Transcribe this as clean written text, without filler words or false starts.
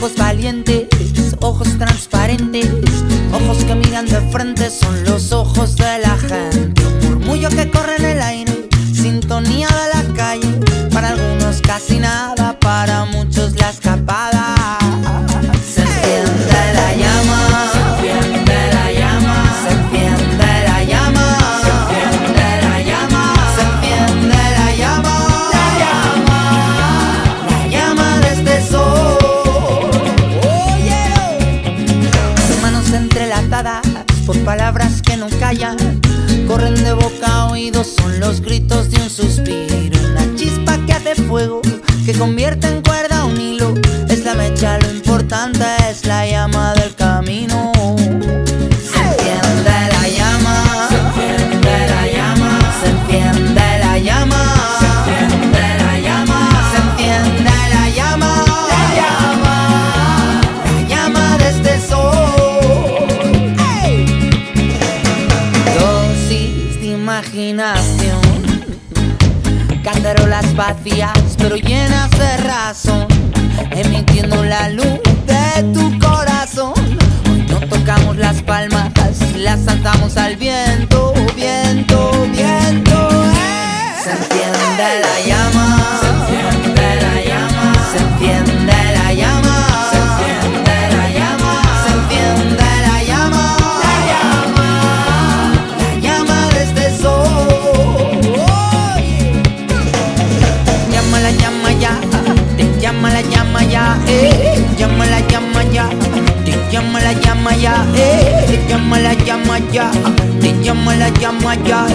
ojos valientes, ojos transparentes, ojos que miran de frente, son los ojos de la gente. Un murmullo que corre en el aire, sintonía de la calle, para algunos casi nada, para muchos la escapada. Se enciende la llama, se enciende la llama, se enciende la llama, se enciende la llama, se enciende la llama, la llama de este sol. Manos entrelazadas por palabras que no callan, corren de boca a oído, son los gritos de un suspiro. Una chispa que hace fuego, que convierte en cuerda un hilo. Es la mecha, lo importante es la llama del camino. Se enciende la llama, se enciende la llama, se enciende la llama, se enciende la llama, se enciende la llama, la llama de este sol. ¡Hey! Dosis de imaginación, cacerolas vacías pero llenas de razón, emitiendo la luz de tu corazón. Hoy no tocamos las palmas, las lanzamos al viento, viento, viento. Se enciende la llama, se enciende la llama, se enciende la llama, se enciende la llama, se enciende la llama, la llama de este sol. Llama la llama ya, te llama la llama ya, llama la llama ya, te llama la llama ya, llama la llama ya, te llama la llama ya,